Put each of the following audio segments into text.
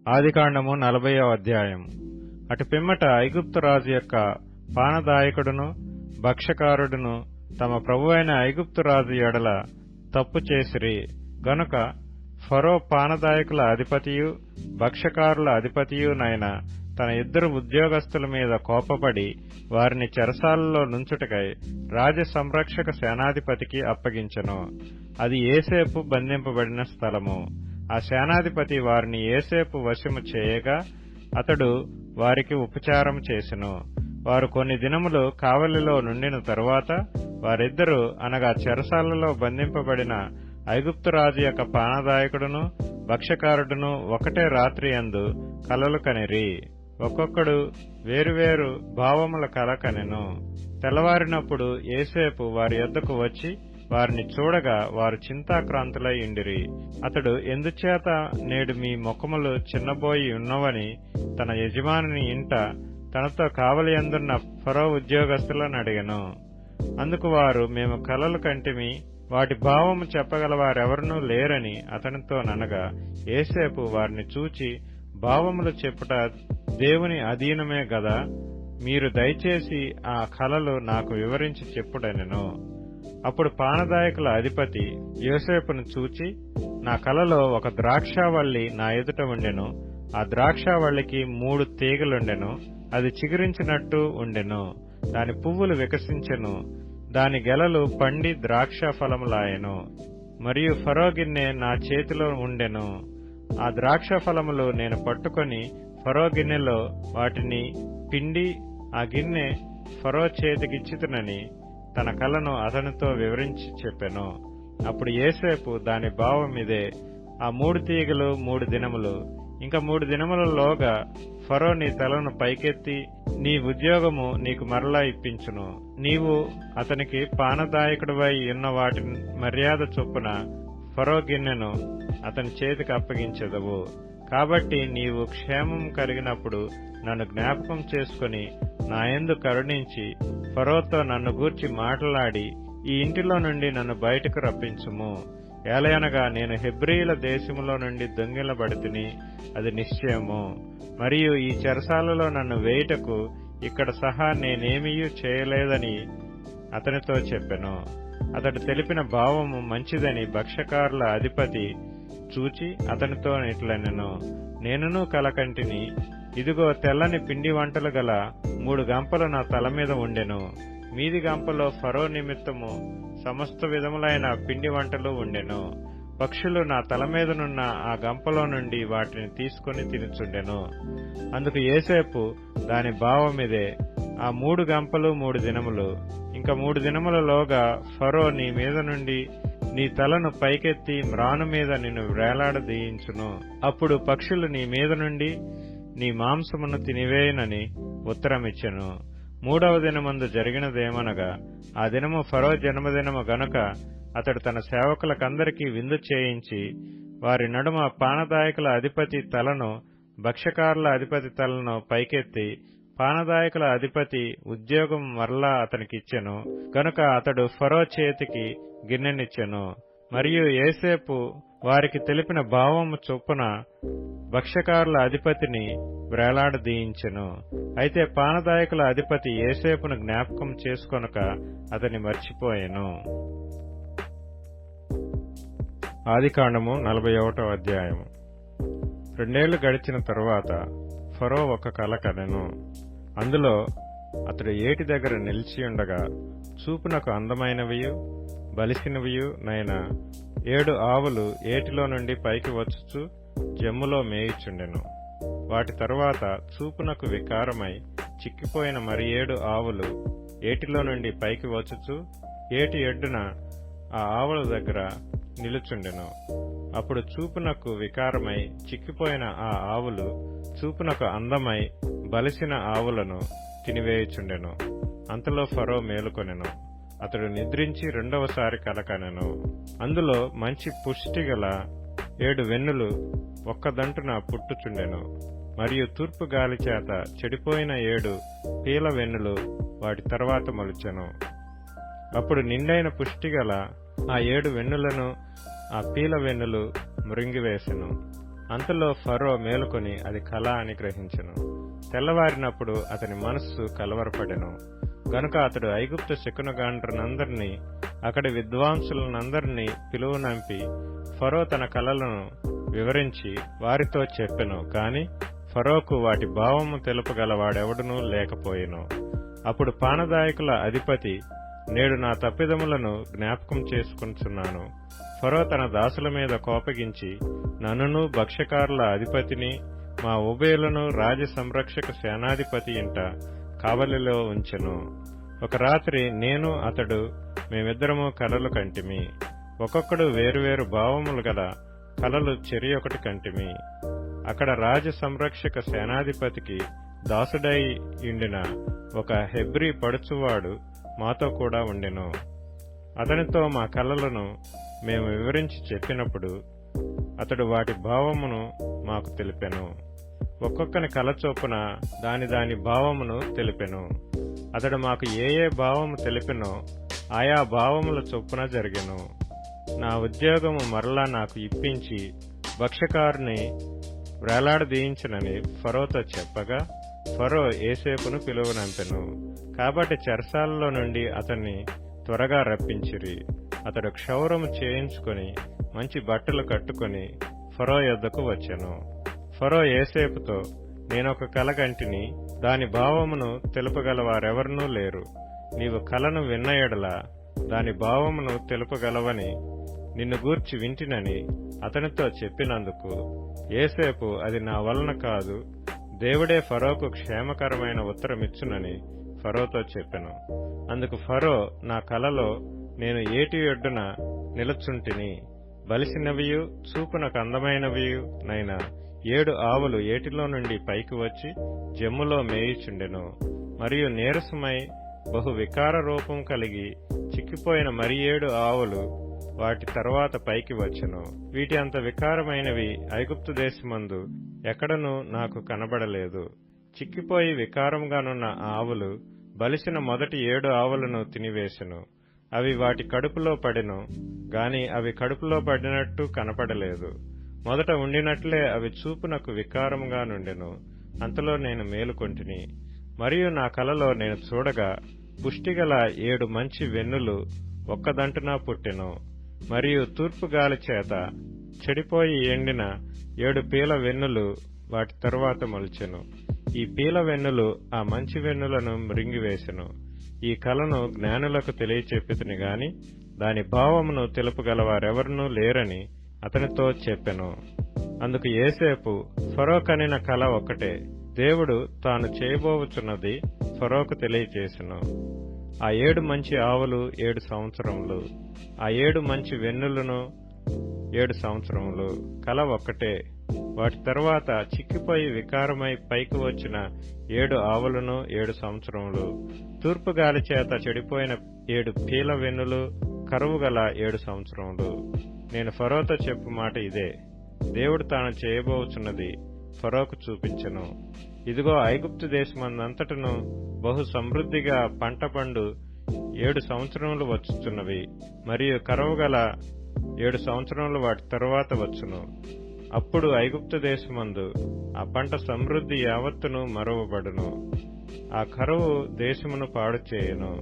ఆదికాండము 40వ అధ్యాయము. అటు పిమ్మట ఐగుప్తు రాజు యొక్క పానదాయకుడును భక్ష్యకారుడును తమ ప్రభువైన ఐగుప్తు రాజు ఎడల తప్పు చేసిరి గనుక ఫరో పానదాయకుల అధిపతియు భక్ష్యకారుల అధిపతియునైన తన ఇద్దరు ఉద్యోగస్తుల మీద కోపపడి వారిని చెరసాలలో నుంచుటకై రాజ సంరక్షక సేనాధిపతికి అప్పగించెను. అది యోసేపు బంధింపబడిన స్థలము. ఆ సేనాధిపతి వారిని యోసేపు వశము చేయగా అతడు వారికి ఉపచారం చేసెను. వారు కొన్ని దినములు కావలిలో నుండిన తరువాత వారిద్దరూ అనగా చెరసాలలో బంధింపబడిన ఐగుప్తు రాజు యొక్క పానదాయకుడును భక్ష్యకారుడును ఒకటే రాత్రి యందు కలలు కనిరి. ఒక్కొక్కడు వేరువేరు భావముల కల కనెను. తెల్లవారినప్పుడు యోసేపు వారి యొద్దకు వచ్చి వారిని చూడగా వారు చింతాక్రాంతులై ఉండిరి. అతడు ఎందుచేత నేడు మీ ముఖములు చిన్నబోయి ఉన్నవని తన యజమాని ఇంట తనతో కావలి అందున్న ఫరో ఉద్యోగస్తులను అడిగెను. అందుకు వారు, మేము కలలు కంటిమి, వాటి భావము చెప్పగల వారెవరనూ లేరని అతనితో ననగా, యోసేపు వారిని చూచి, భావములు చెప్పుట దేవుని అధీనమే గదా, మీరు దయచేసి ఆ కలలు నాకు వివరించి చెప్పుడనెను. అప్పుడు పానదాయకుల అధిపతి యోసేపును చూచి, నా కలలో ఒక ద్రాక్షావల్లి నా ఎదుట ఉండెను. ఆ ద్రాక్షావల్లికి 3 తీగలుండెను. అది చిగురించినట్టు ఉండెను. దాని పువ్వులు వికసించెను. దాని గెలలు పండి ద్రాక్ష ఫలములాయెను. మరియు ఫరో గిన్నె నా చేతిలో ఉండెను. ఆ ద్రాక్ష ఫలములు నేను పట్టుకొని ఫరో గిన్నెలో వాటిని పిండి ఆ గిన్నె ఫరో చేతికిచ్చితునని తన కలను అతనితో వివరించి చెప్పెను. అప్పుడు యోసేపు, దాని భావమిదే, ఆ 3 తీగలు 3 దినములు, ఇంకా 3 దినములలోగా ఫరో నీ తలను పైకెత్తి నీ ఉద్యోగము నీకు మరలా ఇప్పించును. నీవు అతనికి పానదాయకుడివై ఉన్న వాటి మర్యాద చొప్పున ఫరో గిన్నెను అతని చేతికి అప్పగించెదవు. కాబట్టి నీవు క్షేమం కలిగినప్పుడు నన్ను జ్ఞాపకం చేసుకుని నాయందు కరుణించి ఫరోతో నన్ను గూర్చి మాట్లాడి ఈ ఇంటిలో నుండి నన్ను బయటకు రప్పించుము. ఏలయనగా నేను హెబ్రీయుల దేశములో నుండి దొంగిలబడితిని, అది నిశ్చయము. మరియు ఈ చెరసాలలో నన్ను వేయుటకు ఇక్కడ సహా నేనేమీయూ చేయలేదని అతనితో చెప్పెను. అతడు తెలిపిన భావము మంచిదని భక్ష్యకారుల అధిపతి చూచి అతనితో ఇట్లనెను, నేనును కలకంటిని. ఇదిగో తెల్లని పిండి వంటలు గల 3 గంపలు నా తల మీద ఉండెను. మీది గంపలో ఫరో నిమిత్తము సమస్త విధములైన పిండి వంటలు ఉండెను. పక్షులు నా తల మీదనున్న ఆ గంపలో నుండి వాటిని తీసుకుని తినుచుండెను. అందుకు యోసేపు, దాని భావమిదే, ఆ 3 గంపలు 3 దినములు, ఇంకా 3 దినములలోగా ఫరో నీ మీద నుండి నీ తలను పైకెత్తి మ్రాను మీద నిన్ను వేలాడదీయించును. అప్పుడు పక్షులు నీ మీద నుండి నీ మాంసమును తినివేయనని ఉత్తరమిచ్చెను. 3వ దినమందు జరిగినదేమనగా, ఆ దినము ఫరో జన్మదినము గనుక అతడు తన సేవకులకందరికీ విందు చేయించి వారి నడుమ పానదాయకుల అధిపతి తలను భక్ష్యకారుల అధిపతి తలను పైకెత్తి పానదాయకుల అధిపతి ఉద్యోగం మరలా అతనికిచ్చెను. గనుక అతడు ఫరో చేతికి గిన్నెనిచ్చెను. మరియు యోసేపు వారికి తెలిపిన భావము చొప్పున భక్ష్యకారుల అధిపతిని వ్రేలాడదీయించెను. అయితే పానదాయకుల అధిపతి యోసేపును జ్ఞాపకం చేసుకొనక అతని మర్చిపోయెను. ఆదికాండము 41వ అధ్యాయము. 2 ఏళ్లు గడిచిన తరువాత ఫరో ఒక కల కనెను. అందులో అతడు ఏటి దగ్గర నిలిచియుండగా చూపునకు అందమైనవియు బలిసినవియు నైన 7 ఆవులు ఏటిలో నుండి పైకి వచ్చుచు జమ్ములో మేయుచుండెను. వాటి తరువాత చూపునకు వికారమై చిక్కిపోయిన మరి 7 ఆవులు ఏటిలో నుండి పైకి వచ్చుచు ఏటి ఎడ్డున ఆ ఆవుల దగ్గర నిలుచుండెను. అప్పుడు చూపునకు వికారమై చిక్కిపోయిన ఆ ఆవులు చూపునకు అందమై బలిసిన ఆవులను తినివేయుచుండెను. అంతలో ఫరో మేలుకొనెను. అతడు నిద్రించి 2వసారి కల కనెను. అందులో మంచి పుష్టిగల 7 వెన్నులు ఒక్కదంటున పుట్టుచుండెను. మరియు తూర్పు గాలి చేత చెడిపోయిన 7 పీల వెన్నులు వాటి తర్వాత మొలిచెను. అప్పుడు నిండైన పుష్టిగల ఆ 7 వెన్నులను ఆ పీల వెన్నులు మృంగివేసెను. అంతలో ఫరో మేలుకొని అది కల అని గ్రహించెను. తెల్లవారినప్పుడు అతని మనస్సు కలవరపడెను. గనుక అతడు ఐగుప్తు శకునగాండ్రనందరినీ అక్కడి విద్వాంసులనందరినీ పిలువనంపి ఫరో తన కలలను వివరించి వారితో చెప్పెను. కాని ఫరోకు వాటి భావము తెలుపగలవాడెవడునూ లేకపోయెను. అప్పుడు పానదాయకుల అధిపతి, నేడు నా తప్పిదములను జ్ఞాపకం చేసుకొనుచున్నాను. ఫరో తన దాసుల మీద కోపగించి నన్నును భక్ష్యకారుల అధిపతిని మా ఉభయులను రాజ సంరక్షక సేనాధిపతి ఇంట కావలిలో ఉంచెను. ఒక రాత్రి నేను అతడు మేమిద్దరము కలలు కంటిమి. ఒక్కొక్కడు వేరువేరు భావములు గల కలలు చెరియొకటి కంటిమి. అక్కడ రాజ సంరక్షక సేనాధిపతికి దాసుడై ఉండిన ఒక హెబ్రీ పడుచువాడు మాతో కూడా ఉండెను. అతనితో మా కలలను మేము వివరించి చెప్పినప్పుడు అతడు వాటి భావమును మాకు తెలిపెను. ఒక్కొక్కని కల చొప్పున దాని దాని భావమును తెలిపెను. అతడు మాకు ఏ ఏ భావము తెలిపెనో ఆయా భావముల చొప్పున జరిగెను. నా ఉద్యోగము మరలా నాకు ఇప్పించి భక్ష్యకారుని వేలాడదీయించునని ఫరోతో చెప్పగా ఫరో యోసేపును పిలువనంపెను. కాబట్టి చెరసాలలో నుండి అతన్ని త్వరగా రప్పించిరి. అతడు క్షౌరము చేయించుకొని మంచి బట్టలు కట్టుకుని ఫరో యొద్దకు వచ్చెను. ఫరో యోసేపుతో, నేనొక కల కంటిని, దాని భావమును తెలుపగలవారెవరనూ లేరు. నీవు కలను విన్న ఎడల దాని భావమును తెలుపగలవని నిన్ను గూర్చి వింటినని అతనితో చెప్పినందుకు యోసేపు, అది నా వలన కాదు, దేవుడే ఫరోకు క్షేమకరమైన ఉత్తరమిచ్చునని ఫరోతో చెప్పెను. అందుకు ఫరో, నా కలలో నేను ఏటి ఒడ్డున నిలుచుంటిని. బలిసినవియు చూపునకు అందమైనవియు నైనా 7 ఆవులు ఏటిలో నుండి పైకి వచ్చి జమ్ములో మేయుచుండెను. మరియు నీరసమై బహు వికార రూపం కలిగి చిక్కిపోయిన మరి 7 ఆవులు వాటి తరువాత పైకి వచ్చెను. వీటి అంత వికారమైనవి ఐగుప్తు దేశమందు ఎక్కడనూ నాకు కనబడలేదు. చిక్కిపోయి వికారంగానున్న ఆవులు బలిసిన మొదటి 7 ఆవులను తినివేశెను. అవి వాటి కడుపులో పడెను గాని అవి కడుపులో పడినట్టు కనపడలేదు. మొదట ఉండినట్లే అవి చూపునకు వికారముగా నుండెను. అంతలో నేను మేలుకొంటిని. మరియు నా కలలో నేను చూడగా పుష్టిగల 7 మంచి వెన్నులు ఒక్కదంటున పుట్టెను. మరియు తూర్పు గాలి చేత చెడిపోయి ఎండిన 7 పీల వెన్నులు వాటి తరువాత మొలిచెను. ఈ పీల వెన్నులు ఆ మంచి వెన్నులను మృంగివేశెను. ఈ కలను జ్ఞానులకు తెలియచెప్పితిని గాని దాని భావమును తెలుపగలవారెవరనూ లేరని అతనితో చెప్పెను. అందుకు యోసేపు, ఫరో కనిన కల ఒక్కటే, దేవుడు తాను చేయబోవుచున్నది ఫరోకు తెలియచేసెను. ఆ 7 మంచి ఆవులు 7 సంవత్సరములు, ఆ 7 మంచి వెన్నులను 7 సంవత్సరములు. కల ఒక్కటే. వాటి తరువాత చిక్కిపోయి వికారమై పైకి వచ్చిన 7 ఆవులను 7 సంవత్సరములు, తూర్పు గాలి చేత చెడిపోయిన 7 పీల వెన్నులు, కరువు గల 7 సంవత్సరములు. నేను ఫరోతో చెప్పు మాట ఇదే, దేవుడు తాను చేయబోచున్నది ఫరోకు చూపించెను. ఇదిగో, ఐగుప్తు దేశమందంతటను బహు సమృద్ధిగా పంట పండు 7 సంవత్సరములు వచ్చుచున్నవి. మరియు కరువు గల 7 సంవత్సరములు వాటి తరువాత వచ్చును. అప్పుడు ఐగుప్తు దేశమందు ఆ పంట సమృద్ధి యావత్తును మరువబడును. ఆ కరువు దేశమును పాడు చేయును.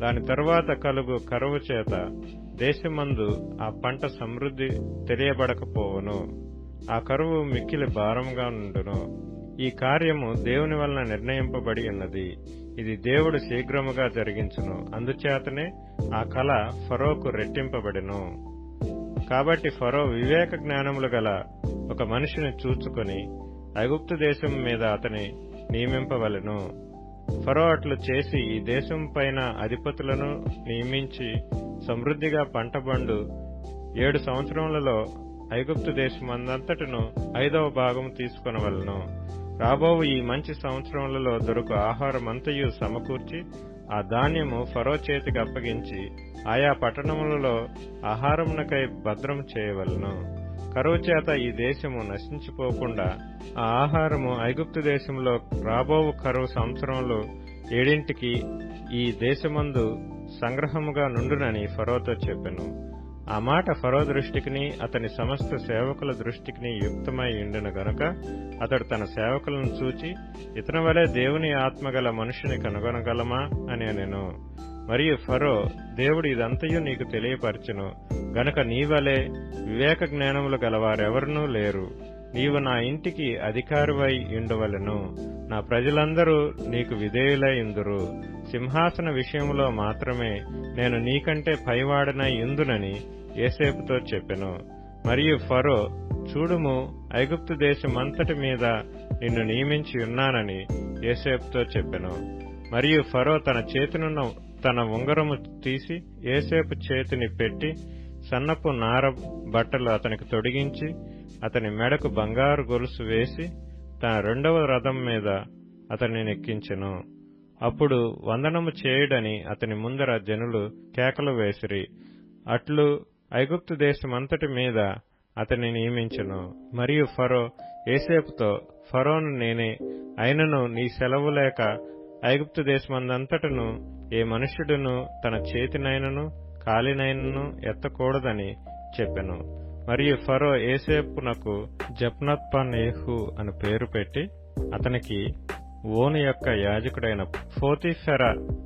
దాని తరువాత కలుగు కరువు చేత దేశమందు ఆ పంట సమృద్ధి తెలియబడకపోవును. ఆ కరువు మిక్కిలి భారముగా నుండును. ఈ కార్యము దేవుని వలన నిర్ణయింపబడి ఉన్నది. ఇది దేవుడు శీఘ్రముగా జరిగించును. అందుచేతనే ఆ కల ఫరోకు రెట్టింపబడెను. కాబట్టి ఫరో వివేక జ్ఞానములు గల ఒక మనిషిని చూచుకొని ఐగుప్తు దేశం మీద అతని నియమింపవలెను. ఫరో అట్లు చేసి ఈ దేశం పైన అధిపతులను నియమించి సమృద్ధిగా పంట పండు 7 సంవత్సరములలో ఐగుప్తు దేశమందంతటను 5వ భాగం తీసుకొనవలెను. రాబోవు ఈ మంచి సంవత్సరములలో దొరకు ఆహారమంతయు సమకూర్చి ఆ ధాన్యము ఫరో చేతికి అప్పగించి ఆయా పట్టణములలో ఆహారమునకై భద్రం చేయవలెను. కరువు చేత ఈ దేశము నశించిపోకుండా ఆ ఆహారము ఐగుప్తు దేశంలో రాబోవు కరువు సంవత్సరములు 7ంటికి ఈ దేశమందు సంగ్రహముగా నుండునని ఫరోతో చెప్పెను. ఆ మాట ఫరో దృష్టికిని అతని సమస్త సేవకుల దృష్టికిని యుక్తమై ఉండును గనుక అతడు తన సేవకులను చూచి, ఇతని వలె దేవుని ఆత్మగల మనుషుని కనుగొనగలమా అని అనెను. మరియు ఫరో, దేవుడు ఇదంతయు నీకు తెలియపరచును గనుక నీవలే వివేక జ్ఞానములు గలవారెవరనూ లేరు. నీవు నా ఇంటికి అధికారివై ఉండవలెను. నా ప్రజలందరూ నీకు విధేయులై ఇందురు. సింహాసన విషయంలో మాత్రమే నేను నీకంటే పైవాడనై ఇందునని యోసేపుతో చెప్పెను. మరియు ఫరో, చూడుము, ఐగుప్తు దేశమంతటి మీద నిన్ను నియమించి ఉన్నానని యోసేపుతో చెప్పెను. మరియు ఫరో తన చేతినున్న తన ఉంగరము తీసి యోసేపు చేతిని పెట్టి సన్నపు నార బట్టలు అతనికి తొడిగించి అతని మెడకు బంగారు గొలుసు వేసి తన రెండవ రథం మీద అతన్ని ఎక్కించెను. అప్పుడు వందనము చేయుడని అతని ముందర జనులు కేకలు వేసిరి. అట్లు ఐగుప్తు దేశమంతటి మీద అతన్ని నియమించెను. మరియు ఫరో యోసేపుతో, ఫరోను నేనే, అయినను నీ సెలవు లేక ఐగుప్తు దేశమందంతటను ఏ మనుష్యుడును తన చేతినైనను కాలినైనను ఎత్తకూడదని చెప్పెను. మరియు ఫరో యోసేపునకు జప్నత్పనేహు అని పేరు పెట్టి అతనికి ఓను యొక్క యాజకుడైన పోతీఫెర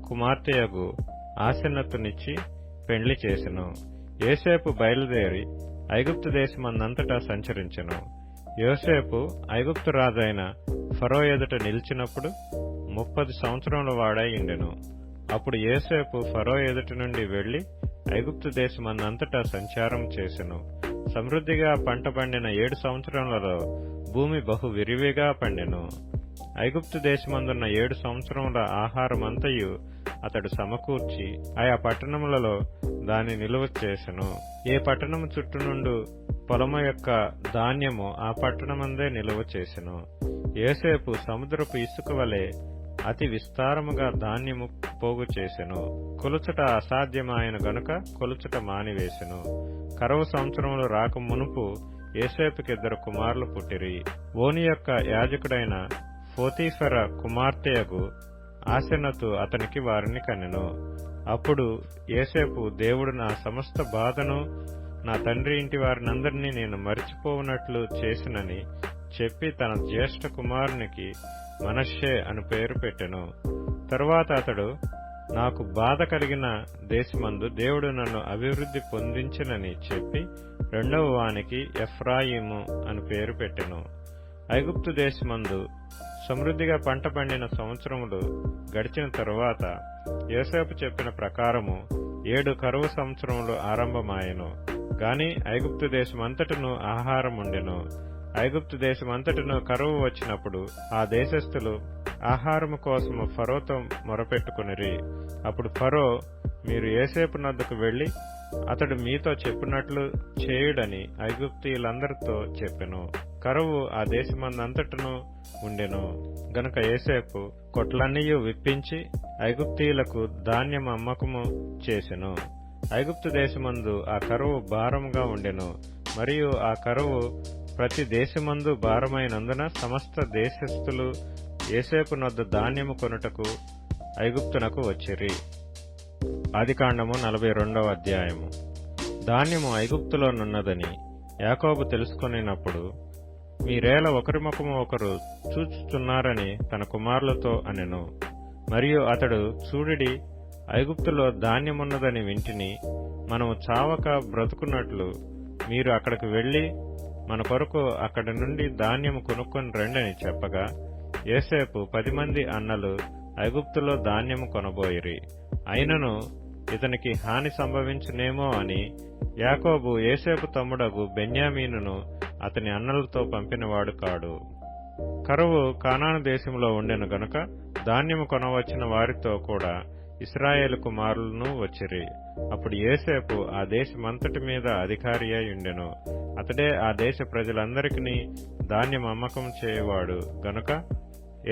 కుమార్తెయగు ఆసెనతునిచ్చి పెండ్లి చేసెను. యోసేపు బయలుదేరి ఐగుప్తు దేశమందంతటా సంచరించెను. యోసేపు ఐగుప్తు రాజైన ఫరో ఎదుట నిలిచినప్పుడు 30 సంవత్సరముల వాడై ఉండెను. అప్పుడు యోసేపు ఫరో ఎదుటి నుండి వెళ్లి ఐగుప్తు దేశమందంతటా సంచారం చేసెను. సమృద్ధిగా పంట పండిన 7 సంవత్సరములలో భూమి బహు విరివిగా పండెను. ఐగుప్తు దేశమందున్న 7 సంవత్సరముల ఆహారమంతయు అతడు సమకూర్చి ఆయా పట్టణములలో దాని నిలువ చేసెను. ఏ పట్టణము చుట్టూ నుండు పొలము యొక్క ధాన్యము ఆ పట్టణమందే నిలువ చేసెను. యోసేపు సముద్రపు ఇసుక వలె అతి విస్తారముగా ధాన్యము పోగు చేసెను. కొలుచుట అసాధ్యమాయన గనుక కొలుచుట మానివేసెను. కరువు సంవత్సరములు రాక మునుపు యోసేపుకిద్దరు కుమారులు పుట్టిరి. ఓని యొక్క యాజకుడైన పోతీఫెర కుమార్తెయగు ఆసెనతు అతనికి వారిని కనెను. అప్పుడు యోసేపు, దేవుడు నా సమస్త బాధను నా తండ్రి ఇంటి వారినందరినీ నేను మరిచిపోవునట్లు చేసినని చెప్పి తన జ్యేష్ఠ కుమారునికి మనష్షే అని పేరు పెట్టెను. తరువాత అతడు, నాకు బాధ కలిగిన దేశమందు దేవుడు నన్ను అభివృద్ధి పొందించినని చెప్పి రెండవ వానికి ఎఫ్రాయిము అని పేరు పెట్టెను. ఐగుప్తు దేశమందు సమృద్ధిగా పంట పండిన సంవత్సరములు గడిచిన తరువాత యోసేపు చెప్పిన ప్రకారము 7 కరువు సంవత్సరములు ఆరంభమాయెను. గాని ఐగుప్తు దేశమంతటను ఆహారముండెను. ఐగుప్తు దేశమంతటను కరువు వచ్చినప్పుడు ఆ దేశస్థులు ఆహారము కోసము ఫరోతో మొరపెట్టుకునిరి. అప్పుడు ఫరో, మీరు యోసేపు నద్దకు వెళ్లి అతడు మీతో చెప్పినట్లు చేయుడని ఐగుప్తీయులందరితో చెప్పెను. కరువు ఆ దేశమందంతటను ఉండెను గనుక యోసేపు కొట్లన్నీయు విప్పించి ఐగుప్తీయులకు ధాన్యం అమ్మకము చేసెను. ఐగుప్తు దేశమందు ఆ కరువు భారముగా ఉండెను. మరియు ఆ కరువు ప్రతి దేశమందు భారమైనందున సమస్త దేశస్థులు యోసేపు నొద్ద ధాన్యము కొనుటకు ఐగుప్తునకు వచ్చిరి. ఆదికాండము 42వ అధ్యాయము. ధాన్యము ఐగుప్తులోనున్నదని యాకోబు తెలుసుకొనినప్పుడు, మీరేల ఒకరి ముఖము ఒకరు చూచుచున్నారని తన కుమారులతో అనెను. మరియు అతడు, చూడిడి, ఐగుప్తులో ధాన్యమున్నదని వింటిని, మనము చావక బ్రతుకున్నట్లు మీరు అక్కడికి వెళ్లి మన కొరకు అక్కడి నుండి ధాన్యము కొనుక్కొని రండని చెప్పగా, యోసేపు 10 మంది అన్నలు ఐగుప్తులో ధాన్యము కొనబోయిరి. అయినను ఇతనికి హాని సంభవించునేమో అని యాకోబు యోసేపు తమ్ముడగు బెన్యామీనును అతని అన్నలతో పంపినవాడు కాడు. కరువు కానాను దేశంలో ఉండెను గనుక ధాన్యము కొనవచ్చిన వారితో కూడా ఇశ్రాయేలు కుమారులను వచ్చిరి. అప్పుడు యోసేపు ఆ దేశమంతటి మీద అధికారి అయి ఉండెను. అతడే ఆ దేశ ప్రజలందరికీ ధాన్యం అమ్మకం చేయవాడు గనుక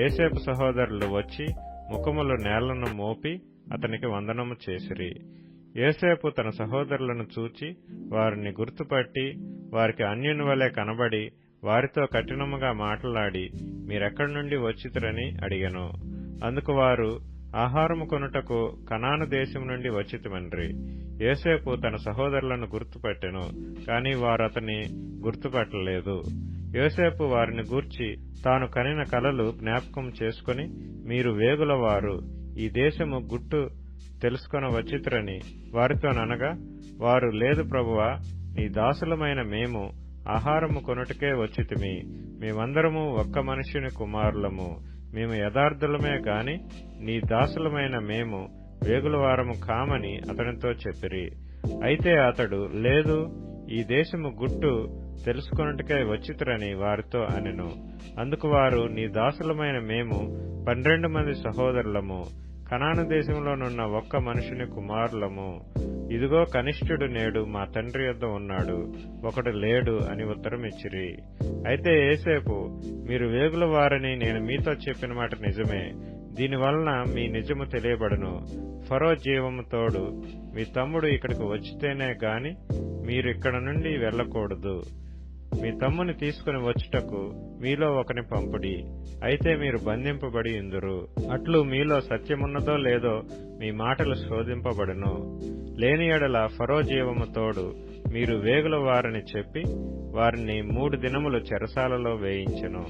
యోసేపు సహోదరులు వచ్చి ముఖములు నేలను మోపి అతనికి వందనము చేసిరి. యోసేపు తన సహోదరులను చూచి వారిని గుర్తుపట్టి వారికి అన్యుని వలె కనబడి వారితో కఠినముగా మాట్లాడి, మీరెక్కడి నుండి వచ్చితురని అడిగెను. అందుకు వారు, ఆహారము కొనుటకు కనాను దేశం నుండి వచ్చితిమన్రి. యోసేపు తన సహోదరులను గుర్తుపట్టెను, కాని వారు అతని గుర్తుపట్టలేదు. యోసేపు వారిని గూర్చి తాను కనిన కలలు జ్ఞాపకం చేసుకుని, మీరు వేగుల వారు ఈ దేశము గుట్టు తెలుసుకొన వచ్చితురని వారితోననగా, వారు, లేదు ప్రభువా, నీ దాసులమైన మేము ఆహారము కొనుటకే వచ్చితిమి. మేమందరము ఒక్క మనుష్యుని కుమారులము. మేము యథార్థులమే గాని నీ దాసులమైన మేము వేగులవారము కామని అతనితో చెప్పిరి. అయితే అతడు, లేదు, ఈ దేశము గుట్టు తెలుసుకొనుటకై వచ్చితురని వారితో అనెను. అందుకు వారు, నీ దాసులమైన మేము 12 మంది సహోదరులము, కనాను దేశంలోనున్న ఒక్క మనుషుని కుమారులము. ఇదిగో కనిష్ఠుడు నేడు మా తండ్రి యొద్ద ఉన్నాడు, ఒకడు లేడు అని ఉత్తరమిచ్చిరి. అయితే యోసేపు, మీరు వేగుల వారని నేను మీతో చెప్పిన మాట నిజమే. దీనివలన మీ నిజము తెలియబడును. ఫరో జీవము తోడు మీ తమ్ముడు ఇక్కడికి వచ్చితేనే గాని మీరు ఇక్కడ నుండి వెళ్ళకూడదు. మీ తమ్ముని తీసుకుని వచ్చుటకు మీలో ఒకని పంపుడి. అయితే మీరు బంధింపబడి ఇందురు. అట్లు మీలో సత్యమున్నదో లేదో మీ మాటలు శోధింపబడును. లేని ఎడల ఫరో జీవము తోడు మీరు వేగుల వారని చెప్పి వారిని 3 దినములు చెరసాలలో వేయించెను.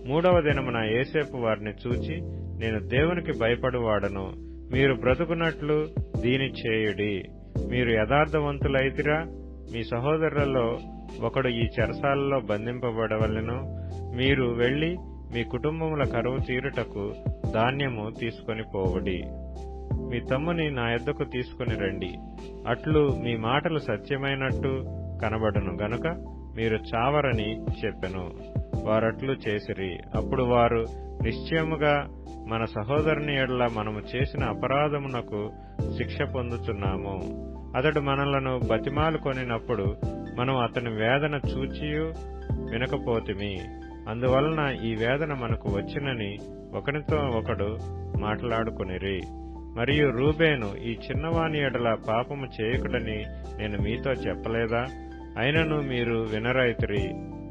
3వ దినమున యోసేపు వారిని చూచి, నేను దేవునికి భయపడువాడను, మీరు బ్రతుకున్నట్లు దీని చేయుడి. మీరు యథార్థవంతులైతిరా? మీ సహోదరులలో ఒకడు ఈ చెరసాలలో బంధింపబడవలెను. మీరు వెళ్లి మీ కుటుంబముల కరువు తీరుటకు ధాన్యము తీసుకొని పోవుడి. మీ తమ్ముని నా యొద్దకు తీసుకుని రండి. అట్లు మీ మాటలు సత్యమైనట్టు కనబడును గనుక మీరు చావరని చెప్పెను. వారట్లు చేసిరి. అప్పుడు వారు, నిశ్చయముగా మన సహోదరుని ఎడల మనము చేసిన అపరాధమునకు శిక్ష పొందుతున్నాము. అతడు మనలను బతిమాలు కొనినప్పుడు మనం అతని వేదన చూచియు వినకపోతిమి. అందువలన ఈ వేదన మనకు వచ్చినని ఒకనితో ఒకడు మాట్లాడుకొనిరి. మరియు రూబేను, ఈ చిన్నవాని ఎడల పాపము చేయకుడని నేను మీతో చెప్పలేదా? అయినను మీరు వినరైతిరి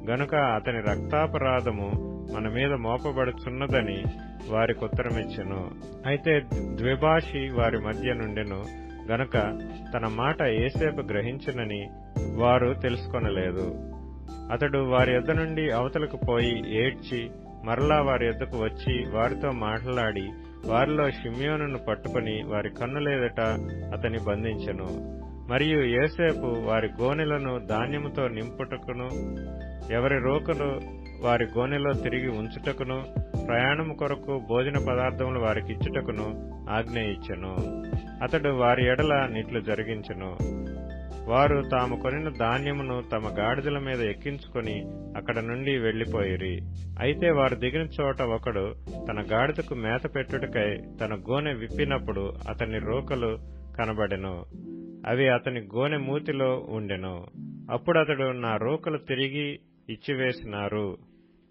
గనుక అతని రక్తాపరాధము మన మీద మోపబడుచున్నదని వారికుత్తరమిచ్చెను. అయితే ద్విభాషి వారి మధ్య నుండెను గనుక తన మాట యోసేపు గ్రహించునని వారు తెలుసుకొనలేదు. అతడు వారి యొద్ద నుండి అవతలకు పోయి ఏడ్చి మరలా వారి యొద్దకు వచ్చి వారితో మాట్లాడి వారిలో షిమ్యోనును పట్టుకుని వారి కన్నులేదట అతని బంధించెను. మరియు యోసేపు వారి గోనెలను ధాన్యముతో నింపుటకును, ఎవరి రోకలు వారి గోనెలో తిరిగి ఉంచుటకును, ప్రయాణము కొరకు భోజన పదార్థములు వారికిచ్చుటకును ఆజ్ఞ ఇచ్చెను. అతడు వారి ఎడల నిట్లు జరిగించెను. వారు తాము కొనిన ధాన్యమును తమ గాడిదల మీద ఎక్కించుకొని అక్కడ నుండి వెళ్లిపోయిరి. అయితే వారు దిగిన చోట ఒకడు తన గాడిదకు మేత పెట్టుటకై తన గోనె విప్పినప్పుడు అతని రోకలు కనబడెను. అవి అతని గోనె మూతిలో ఉండెను. అప్పుడు అతడు, నా రోకలు తిరిగి ఇచ్చివేసినారు,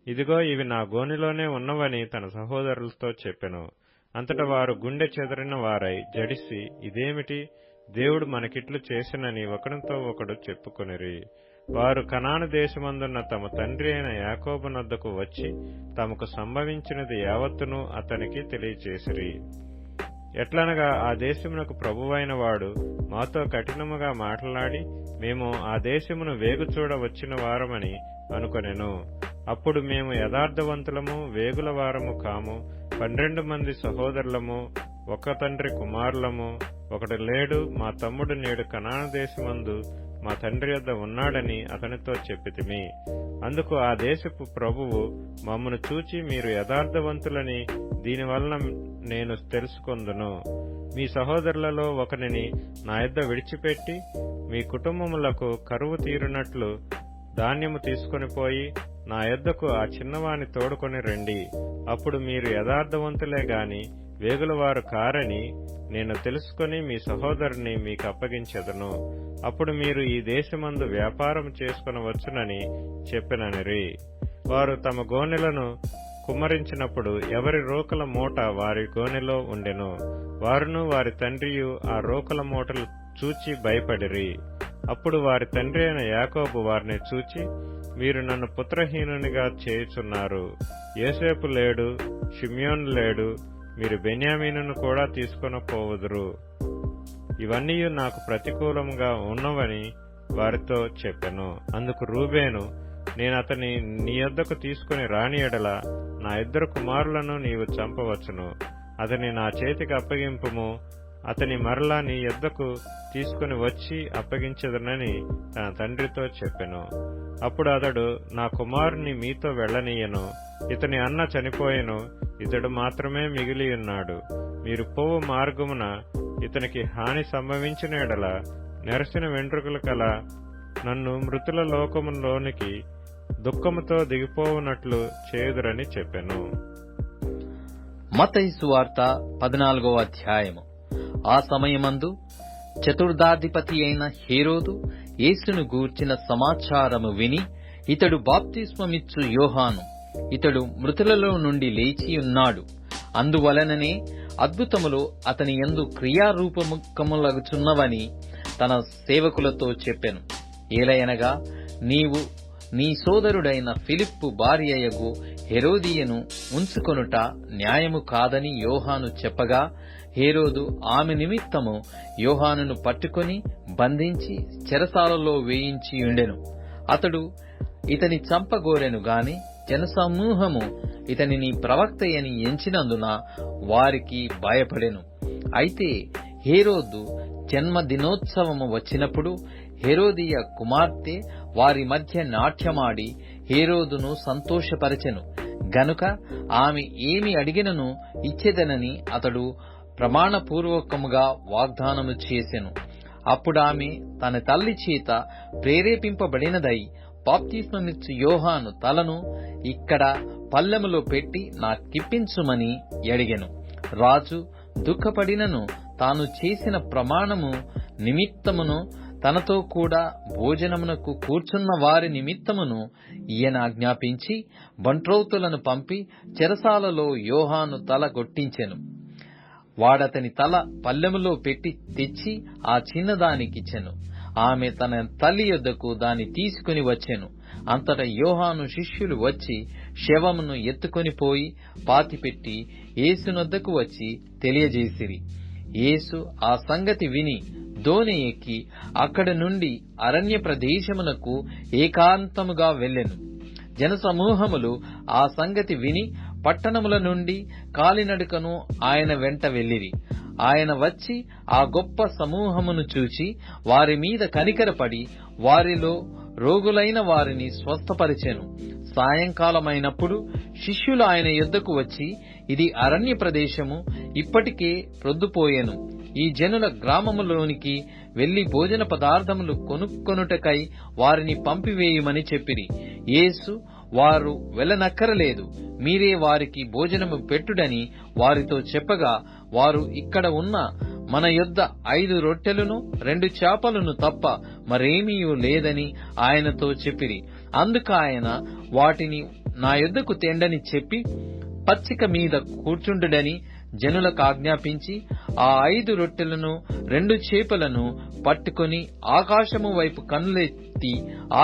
ఇదిగో ఇవి నా గోనెలోనే ఉన్నవని తన సహోదరులతో చెప్పెను. అంతటా వారు గుండె చెదరిన వారై జడిసి, ఇదేమిటి, దేవుడు మనకిట్లు చేసినని ఒకరితో ఒకడు చెప్పుకొనిరి. వారు కనాను దేశమందున్న తమ తండ్రి అయిన యాకోబు నొద్దకు వచ్చి తమకు సంభవించినది యావత్తును అతనికి తెలియచేసిరి. ఎట్లనగా ఆ దేశమునకు ప్రభువైన వాడు మాతో కఠినముగా మాట్లాడి మేము ఆ దేశమును వేగుచూడ వచ్చిన వారమని అనుకొనెను. అప్పుడు మేము యథార్థవంతులము, వేగుల వారము కాము, 12 మంది సహోదరులము, ఒక తండ్రి కుమారులము, ఒకడు లేడు, మా తమ్ముడు నేడు కనాను దేశమందు మా తండ్రి యొద్ద ఉన్నాడని అతనితో చెప్పితిమి. అందుకు ఆ దేశపు ప్రభువు మమ్మను చూచి, మీరు యథార్థవంతులని దీనివలన నేను తెలుసుకొందును. మీ సహోదరులలో ఒకనిని నా యొద్ద విడిచిపెట్టి మీ కుటుంబములకు కరువు తీరునట్లు ధాన్యము తీసుకొని పోయి నా యొద్దకు ఆ చిన్నవాని తోడుకొని రండి. అప్పుడు మీరు యథార్థవంతులే గాని వేగులవారు కారని నేను తెలుసుకొని మీ సహోదరుని మీకు అప్పగించెదను. అప్పుడు మీరు ఈ దేశమందు వ్యాపారం చేసుకొనవచ్చునని చెప్పిననిరి. వారు తమ గోనెలను కుమ్మరించినప్పుడు ఎవరి రోకల మూట వారి గోనెలో ఉండెను. వారును వారి తండ్రియు ఆ రోకల మూటలు చూచి భయపడిరి. అప్పుడు వారి తండ్రి అయిన యాకోబు వారిని చూచి, మీరు నన్ను పుత్రహీనునిగా చేయుచున్నారు. యోసేపు లేడు, షిమ్యోను లేడు, మీరు బెన్యామీనును కూడా తీసుకొని పోవుదురు. ఇవన్నీ నాకు ప్రతికూలంగా ఉన్నవని వారితో చెప్పెను. అందుకు రూబేను, నేను అతని నీ యొద్దకు తీసుకుని రాని ఎడల నా 2 కుమారులను నీవు చంపవచ్చును. అతని నా చేతికి అప్పగింపుము, అతని మరలా నీ యొద్దకు తీసుకుని వచ్చి అప్పగించదనని తన తండ్రితో చెప్పెను. అప్పుడు అతడు, నా కుమారుని మీతో వెళ్లనీయను. ఇతని అన్న చనిపోయెను, ఇతడు మాత్రమే మిగిలియున్నాడు. మీరు పోవు మార్గమున ఇతనికి హాని సంభవించిన ఎడల నెరసిన వెంట్రుకలు కల నన్ను మృతుల లోకములోనికి దుఃఖముతో దిగిపోవునట్లు చేయుదురని చెప్పెను. మత్తయి సువార్త 14వ అధ్యాయము. ఆ సమయమందు చతుర్థాధిపతి అయిన హేరోదు యేసును గూర్చిన సమాచారము విని, ఇతడు బాప్తిస్మమిచ్చు యోహాను, ఇతడు మృతులలో నుండి లేచియున్నాడు, అందువలననే అద్భుతములు అతని యందు క్రియారూపములగుచున్నవని తన సేవకులతో చెప్పెను. ఏలయనగా నీవు నీ సోదరుడైన ఫిలిప్పు భార్యయగు హెరోదియను ఉంచుకొనుట న్యాయము కాదని యోహాను చెప్పగా, హేరోదు ఆమె నిమిత్తము యోహానును పట్టుకొని బంధించి చెరసాలలో వేయించియుండెను. అతడు ఇతని చంపగోరెను గాని జనసమూహము ఇతనిని ప్రవక్తయని ఎంచినందున వారికి భయపడెను. అయితే హేరోదు జన్మదినోత్సవము వచ్చినప్పుడు హెరోదియ కుమార్తె వారి మధ్య నాట్యమాడి హేరోదును సంతోషపరచెను గనుక ఆమె ఏమి అడిగినను ఇచ్చెదనని అతడు ప్రమాణపూర్వకముగా వాగ్దానము చేసెను. అప్పుడామె తన తల్లి చేత ప్రేరేపింపబడినదై బాప్తిస్మమిచ్చు యోహాను తలను ఇక్కడ పల్లెములో పెట్టి నాకిప్పించుమని అడిగెను. రాజు దుఃఖపడినను తాను చేసిన ప్రమాణము నిమిత్తమును తనతో కూడా భోజనమునకు కూర్చున్న వారి నిమిత్తమును ఈయన ఆజ్ఞాపించి బంట్రౌతులను పంపి చెరసాలలో యోహాను తల గొట్టించెను. వాడతని తల పల్లెములో పెట్టి తెచ్చి ఆ చిన్నదానికిచ్చెను. ఆమె తన తల్లి యొద్దకు దాన్ని తీసుకుని వచ్చెను. అంతటా యోహాను శిష్యులు వచ్చి శవమును ఎత్తుకొని పోయి పాతిపెట్టి యేసునొద్దకు వచ్చి తెలియజేసిరి. యేసు ఆ సంగతి విని దోణి ఎక్కి అక్కడి నుండి అరణ్య ప్రదేశమునకు ఏకాంతముగా వెళ్ళెను. జనసమూహములు ఆ సంగతి విని పట్టణముల నుండి కాలినడకను ఆయన వెంట వెళ్ళిరి. ఆయన వచ్చి ఆ గొప్ప సమూహమును చూచి వారి మీద కనికరపడి వారిలో రోగులైన వారిని స్వస్థపరిచెను. సాయంకాలమైనప్పుడు శిష్యులు ఆయన యొద్దకు వచ్చి, ఇది అరణ్య ప్రదేశము, ఇప్పటికే ప్రొద్దుపోయెను. ఈ జనుల గ్రామములోనికి వెళ్లి భోజన పదార్థములు కొనుక్కొనుటకై వారిని పంపివేయుమని చెప్పిరి. యేసు, వారు వెళ్ళనక్కరలేదు, మీరే వారికి భోజనము పెట్టుడని వారితో చెప్పగా, వారు ఇక్కడ ఉన్న మన యొద్ద 5 రొట్టెలను 2 చేపలను తప్ప మరేమీ లేదని ఆయనతో చెప్పిరి. అందుకాయన వాటిని నా యొద్దకు తెండని చెప్పి పచ్చిక మీద కూర్చుండుడని జనులకు ఆజ్ఞాపించి ఆ 5 రొట్టెలను 2 చేపలను పట్టుకొని ఆకాశము వైపు కన్నులెత్తి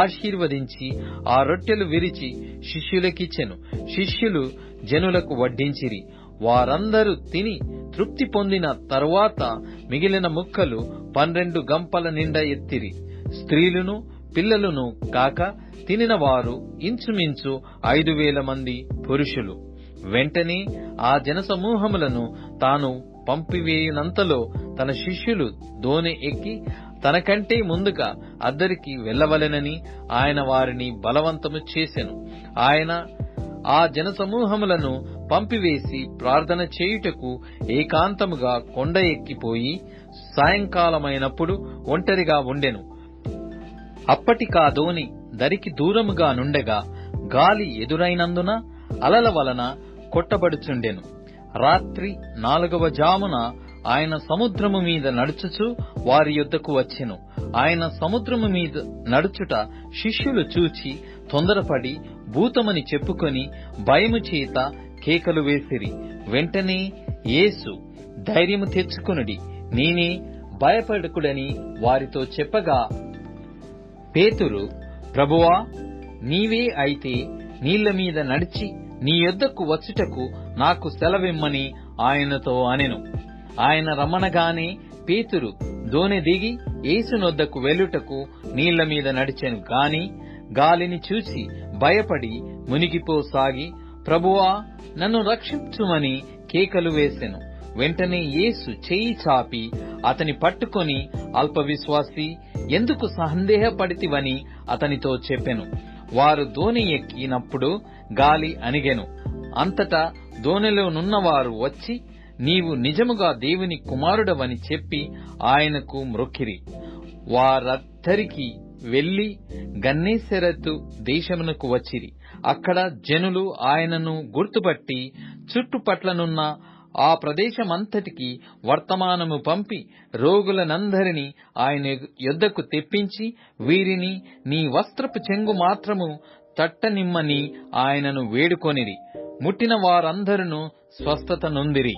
ఆశీర్వదించి ఆ రొట్టెలు విరిచి శిష్యులకిచ్చెను. శిష్యులు జనులకు వడ్డించిరి. వారందరూ తిని తృప్తి పొందిన తరువాత మిగిలిన ముక్కలు 12 గంపల నిండా ఎత్తిరి. స్త్రీలును పిల్లలును కాక తినిన వారు ఇంచుమించు 5,000 మంది పురుషులు. వెంటనే ఆ జనసమూహములను తాను పంపివేయునంతలో తన శిష్యులు దోణి ఎక్కి తనకంటే ముందుగా అద్దరికి వెళ్ళవలెనని ఆయన వారిని బలవంతము చేసెను. ఆయన ఆ జనసమూహములను పంపివేసి ప్రార్థన చేయుటకు ఏకాంతముగా కొండ ఎక్కిపోయి సాయంకాలమైనప్పుడు ఒంటరిగా ఉండెను. అప్పటికా దోణి దరికి దూరముగా నుండగా గాలి ఎదురైనందున అలల వలన కొట్టబడుచుండెను. రాత్రి 4వ జామున ఆయన సముద్రము మీద నడుచుచు వారి యొద్దకు వచ్చెను. ఆయన సముద్రము మీద నడుచుట శిష్యులు చూచి తొందరపడి భూతమని చెప్పుకొని భయము చేత కేకలు వేసిరి. వెంటనే యేసు, ధైర్యము తెచ్చుకొనుడి, నేనే, భయపడకుడని వారితో చెప్పగా, పేతురు, ప్రభువా, నీవే అయితే నీళ్ల మీద నడిచి నీ యొద్దకు వచ్చుటకు నాకు సెలవిమ్మని ఆయనతో అనెను. ఆయన రమ్మనగానే పేతురు దోణి దిగి యేసునొద్దకు వెళ్ళుటకు నీళ్ల మీద నడిచెను గాని గాలిని చూసి భయపడి మునిగిపోసాగి, ప్రభువా, నన్ను రక్షించుమని కేకలు వేసెను. వెంటనే యేసు చెయ్యి చాపి అతని పట్టుకొని, అల్పవిశ్వాసి, ఎందుకు సందేహపడితివని అతనితో చెప్పెను. వారు దోణి ఎక్కినప్పుడు గాలి అణిగెను. అంతటా దోణిలో నున్నవారు వచ్చి, నీవు నిజముగా దేవుని కుమారుడవని చెప్పి ఆయనకు మ్రొక్కిరి. వారద్దరికి వెళ్లి గన్నేసెరతు దేశమునకు వచ్చిరి. అక్కడ జనులు ఆయనను గుర్తుపట్టి చుట్టుపట్లనున్న ఆ ప్రదేశమంతటికి వర్తమానము పంపి రోగులనందరినీ ఆయన యొద్దకు తెప్పించి, వీరిని నీ వస్త్రపు చెంగు మాత్రము తట్టనిమ్మని ఆయనను వేడుకొనిరి. ముట్టిన వారందరూ స్వస్థత నొందిరి.